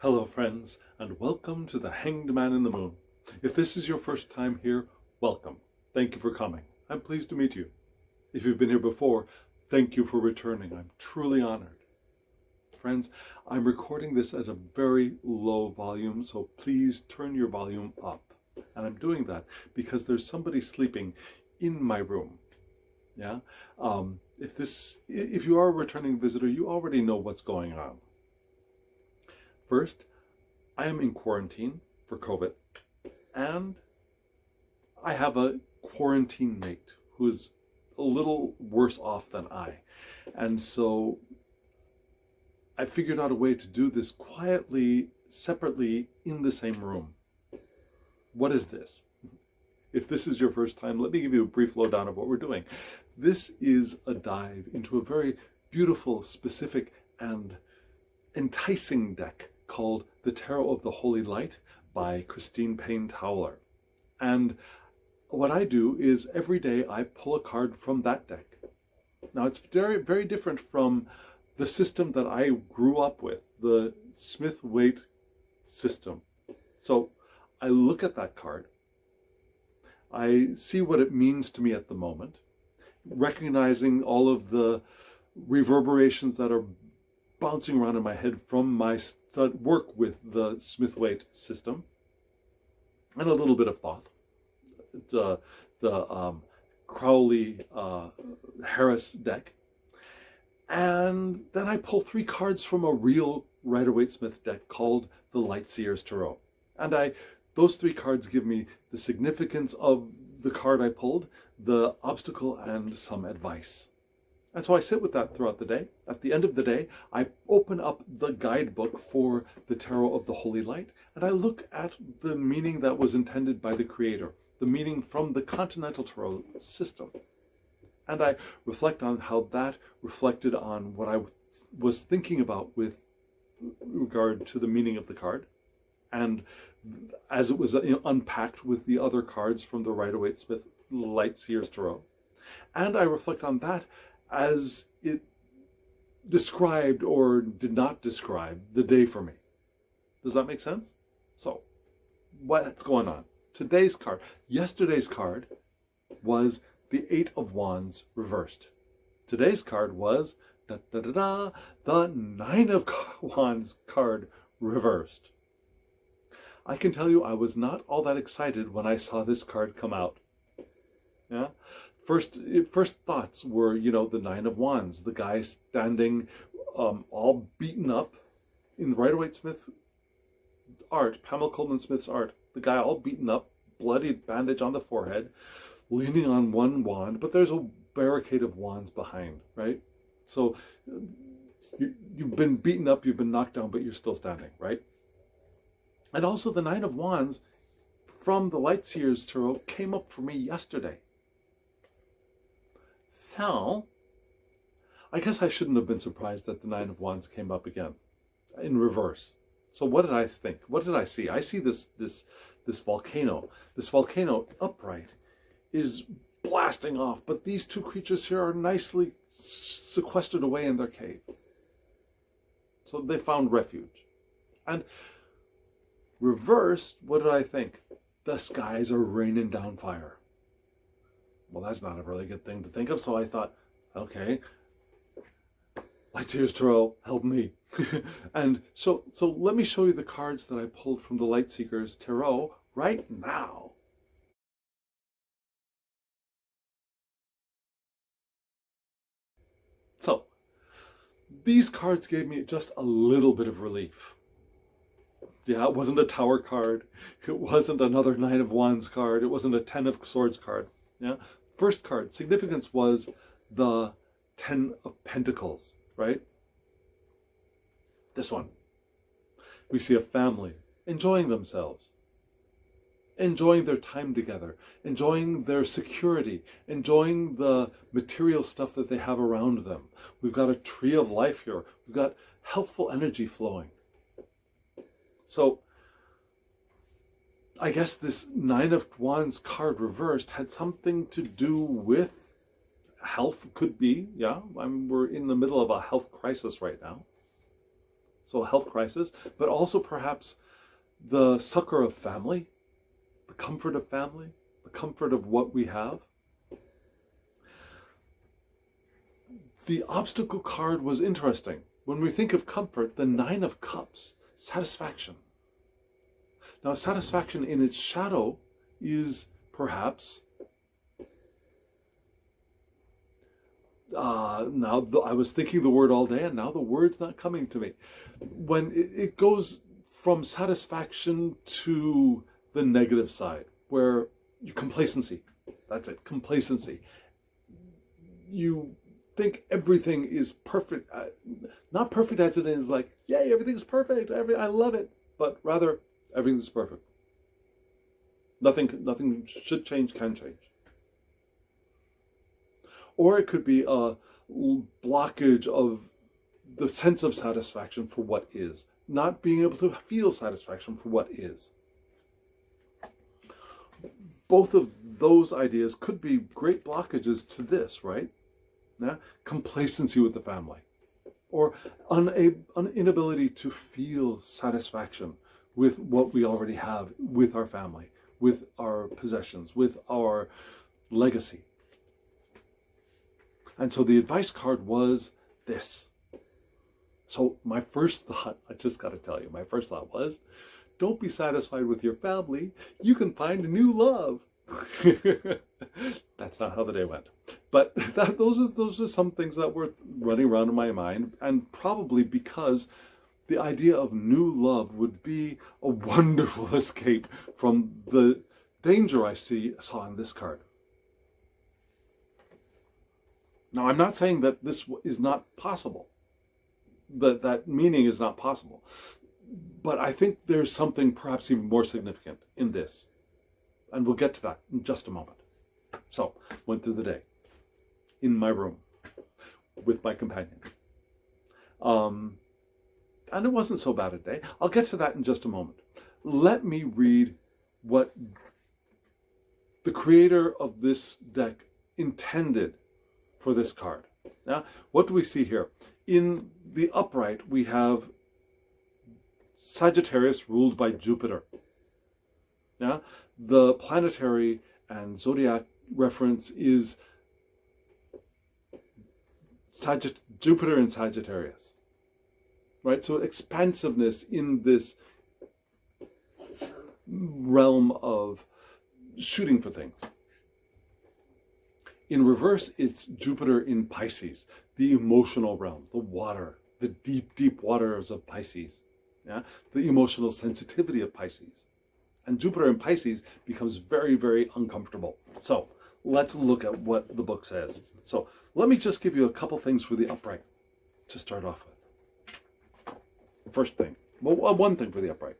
Hello friends, and welcome to the Hanged Man in the Moon. If this is your first time here, welcome. Thank you for coming. I'm pleased to meet you. If you've been here before, thank you for returning. I'm truly honored. Friends, I'm recording this at a very low volume, so please turn your volume up. And I'm doing that because there's somebody sleeping in my room. Yeah? If you are a returning visitor, you already know what's going on. First, I am in quarantine for COVID, and I have a quarantine mate who is a little worse off than I. And so I figured out a way to do this quietly, separately, in the same room. What is this? If this is your first time, let me give you a brief lowdown of what we're doing. This is a dive into a very beautiful, specific, and enticing deck called The Tarot of the Holy Light by Christine Payne-Towler. And what I do is every day I pull a card from that deck. Now it's very, very different from the system that I grew up with, the Smith-Waite system. So I look at that card, I see what it means to me at the moment, recognizing all of the reverberations that are bouncing around in my head from my work with the Smith-Waite system, and a little bit of Thoth, the Crowley-Harris deck. And then I pull 3 cards from a real Rider-Waite-Smith deck called the Lightseer's Tarot. And those 3 cards give me the significance of the card I pulled, the obstacle, and some advice. And so I sit with that throughout the day. At the end of the day, I open up the guidebook for the Tarot of the Holy Light, and I look at the meaning that was intended by the Creator, the meaning from the Continental Tarot system. And I reflect on how that reflected on what I was thinking about with regard to the meaning of the card, and as it was unpacked with the other cards from the Rider-Waite-Smith Lightseer's Tarot. And I reflect on that as it described or did not describe the day for me. Does that make sense? So, what's going on? Today's card, yesterday's card was the 8 of Wands reversed. Today's card was the 9 of Wands card reversed. I can tell you I was not all that excited when I saw this card come out. Yeah? First thoughts were, the 9 of Wands, the guy standing all beaten up in the Rider-Waite-Smith art, Pamela Colman Smith's art, the guy all beaten up, bloodied bandage on the forehead, leaning on one wand, but there's a barricade of wands behind, right? So you've been beaten up, you've been knocked down, but you're still standing, right? And also the 9 of Wands from the Lightseer's Tarot came up for me yesterday. So, I guess I shouldn't have been surprised that the 9 of Wands came up again in reverse. So what did I think? What did I see? I see this volcano. This volcano upright is blasting off, but these 2 creatures here are nicely sequestered away in their cave. So they found refuge. And reversed, what did I think? The skies are raining down fire. Well, that's not a really good thing to think of, so I thought, okay, Lightseer's Tarot, help me. And so let me show you the cards that I pulled from the Lightseer's Tarot right now. So, these cards gave me just a little bit of relief. Yeah, it wasn't a Tower card. It wasn't another 9 of Wands card. It wasn't a 10 of Swords card. Yeah. First card, significance was the 10 of Pentacles, right? This one. We see a family enjoying themselves, enjoying their time together, enjoying their security, enjoying the material stuff that they have around them. We've got a tree of life here. We've got healthful energy flowing. So I guess this 9 of Wands card reversed had something to do with health, could be, yeah. We're in the middle of a health crisis right now. so a health crisis, but also perhaps the succor of family, the comfort of family, the comfort of what we have. The obstacle card was interesting. When we think of comfort, the 9 of Cups, satisfaction. Now, satisfaction in its shadow is perhaps, I was thinking the word all day and now the word's not coming to me. When it goes from satisfaction to the negative side, where complacency, that's it, complacency. You think everything is perfect, not perfect as it is like, yay, everything's perfect, I love it, but rather everything's perfect. Nothing should change, can change. Or it could be a blockage of the sense of satisfaction for what is, not being able to feel satisfaction for what is. Both of those ideas could be great blockages to this, right? Yeah? Complacency with the family, or an inability to feel satisfaction with what we already have, with our family, with our possessions, with our legacy. And so the advice card was this. So my first thought, I just got to tell you, my first thought was, don't be satisfied with your family. You can find a new love. That's not how the day went. But those are some things that were running around in my mind, and probably because the idea of new love would be a wonderful escape from the danger I saw in this card. Now, I'm not saying that this is not possible, that meaning is not possible, but I think there's something perhaps even more significant in this, and we'll get to that in just a moment. So, went through the day in my room with my companion. And it wasn't so bad a day. I'll get to that in just a moment. Let me read what the creator of this deck intended for this card. Now, what do we see here? In the upright, we have Sagittarius ruled by Jupiter. Now, the planetary and zodiac reference is Jupiter in Sagittarius. Right? So expansiveness in this realm of shooting for things. In reverse, it's Jupiter in Pisces, the emotional realm, the water, the deep, deep waters of Pisces. Yeah? The emotional sensitivity of Pisces. And Jupiter in Pisces becomes very, very uncomfortable. So let's look at what the book says. So let me just give you a couple things for the upright to start off with. First thing, well, one thing for the upright.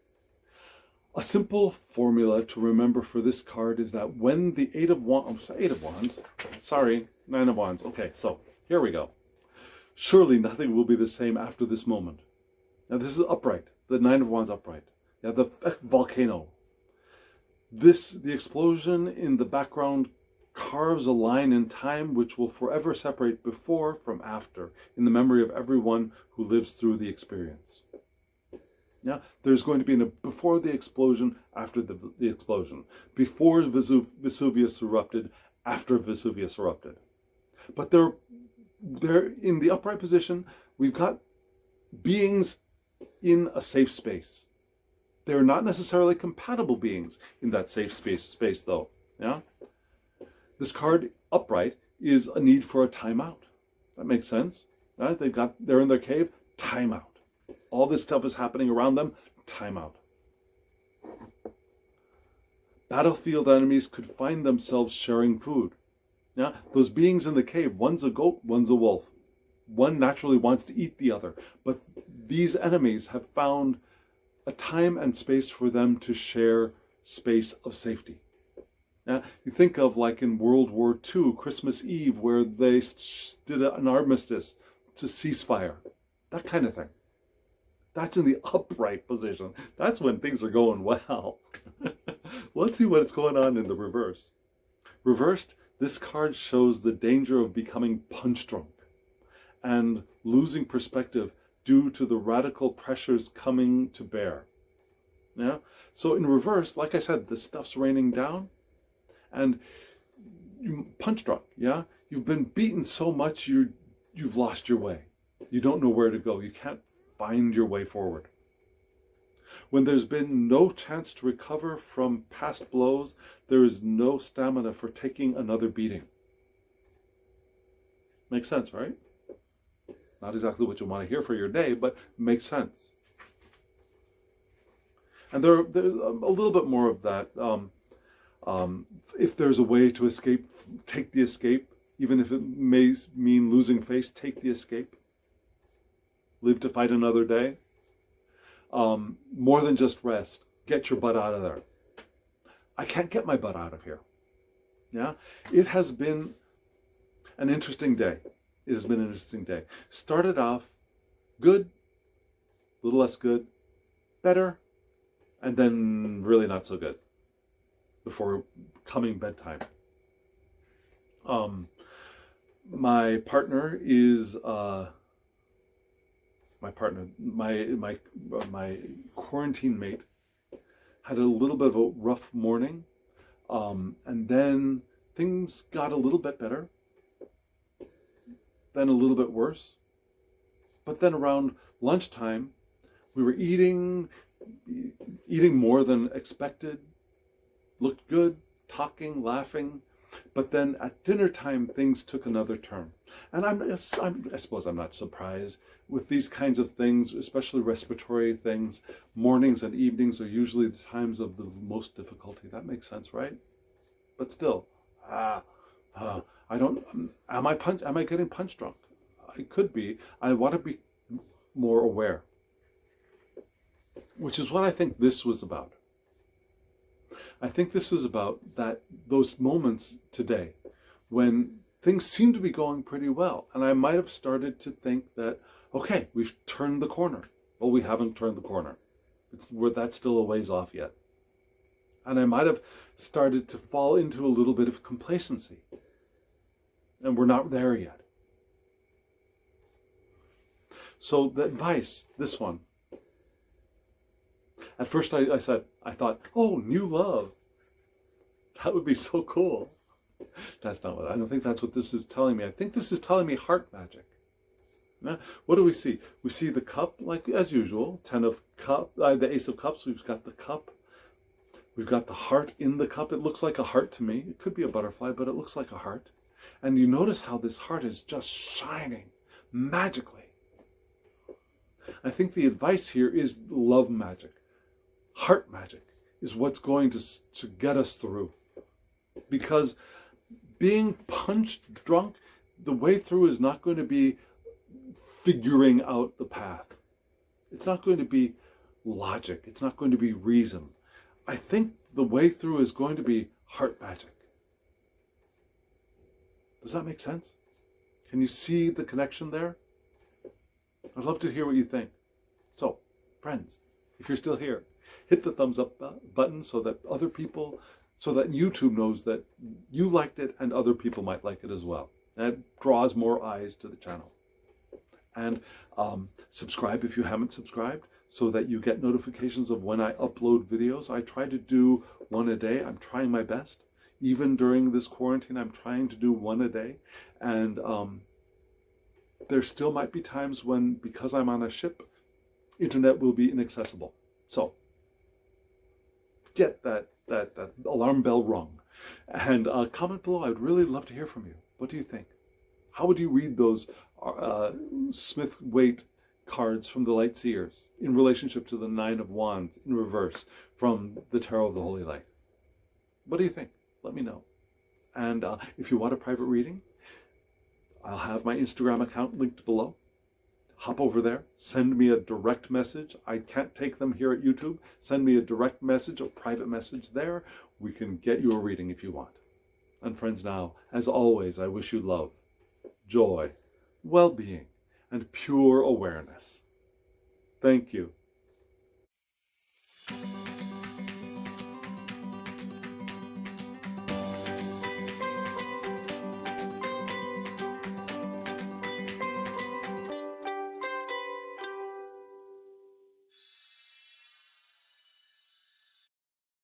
A simple formula to remember for this card is that when the 9 of Wands. Okay, so here we go. Surely nothing will be the same after this moment. Now this is upright, the 9 of Wands upright. Now the volcano. The explosion in the background carves a line in time which will forever separate before from after in the memory of everyone who lives through the experience. Now, there's going to be before the explosion, after the explosion. Before Vesuvius erupted, after Vesuvius erupted. But they're in the upright position, we've got beings in a safe space. They're not necessarily compatible beings in that safe space though. Yeah? This card, upright, is a need for a timeout. That makes sense. Right? They're in their cave, timeout. All this stuff is happening around them, timeout. Battlefield enemies could find themselves sharing food. Yeah? Those beings in the cave, one's a goat, one's a wolf. One naturally wants to eat the other. But these enemies have found a time and space for them to share space of safety. Now, you think of like in World War II, Christmas Eve, where they did an armistice to ceasefire. That kind of thing. That's in the upright position. That's when things are going well. Let's see what's going on in the reverse. Reversed, this card shows the danger of becoming punch drunk and losing perspective due to the radical pressures coming to bear. Yeah. So in reverse, like I said, the stuff's raining down, and you punch drunk. Yeah. You've been beaten so much you've lost your way. You don't know where to go. You can't find your way forward. When there's been no chance to recover from past blows, there is no stamina for taking another beating. Makes sense, right? Not exactly what you want to hear for your day, but makes sense. And there's a little bit more of that. If there's a way to escape, take the escape. Even if it may mean losing face, take the escape. Live to fight another day. More than just rest. Get your butt out of there. I can't get my butt out of here. Yeah? It has been an interesting day. It has been an interesting day. Started off good, a little less good, better, and then really not so good before coming bedtime. My partner is my quarantine mate had a little bit of a rough morning, and then things got a little bit better, then a little bit worse. But then around lunchtime, we were eating more than expected, looked good, talking, laughing. But then at dinner time, things took another turn. And I suppose I'm not surprised with these kinds of things, especially respiratory things. Mornings and evenings are usually the times of the most difficulty. That makes sense, right? But still, I don't. Am I getting punch drunk? I could be. I want to be more aware, which is what I think this was about. I think this is about those moments today when things seem to be going pretty well. And I might have started to think that, okay, we've turned the corner. Well, we haven't turned the corner. That's still a ways off yet. And I might have started to fall into a little bit of complacency. And we're not there yet. So the advice, this one. At first I thought, oh, new love. That would be so cool. That's not I don't think that's what this is telling me. I think this is telling me heart magic. Now, what do we see? We see the cup, like as usual, the Ace of Cups, we've got the cup. We've got the heart in the cup. It looks like a heart to me. It could be a butterfly, but it looks like a heart. And you notice how this heart is just shining magically. I think the advice here is love magic. Heart magic is what's going to get us through. Because being punched drunk, the way through is not going to be figuring out the path. It's not going to be logic. It's not going to be reason. I think the way through is going to be heart magic. Does that make sense? Can you see the connection there? I'd love to hear what you think. So, friends, if you're still here, hit the thumbs up button so that YouTube knows that you liked it and other people might like it as well. That draws more eyes to the channel. And subscribe if you haven't subscribed so that you get notifications of when I upload videos. I try to do one a day. I'm trying my best. Even during this quarantine, I'm trying to do one a day. And there still might be times when, because I'm on a ship, internet will be inaccessible. So get that alarm bell rung. And comment below. I would really love to hear from you. What do you think? How would you read those Smith-Waite cards from the Light Seers in relationship to the Nine of Wands in reverse from the Tarot of the Holy Light? What do you think? Let me know. And if you want a private reading, I'll have my Instagram account linked below. Hop over there, send me a direct message. I can't take them here at YouTube. Send me a direct message, a private message there. We can get you a reading if you want. And friends, now, as always, I wish you love, joy, well-being, and pure awareness. Thank you.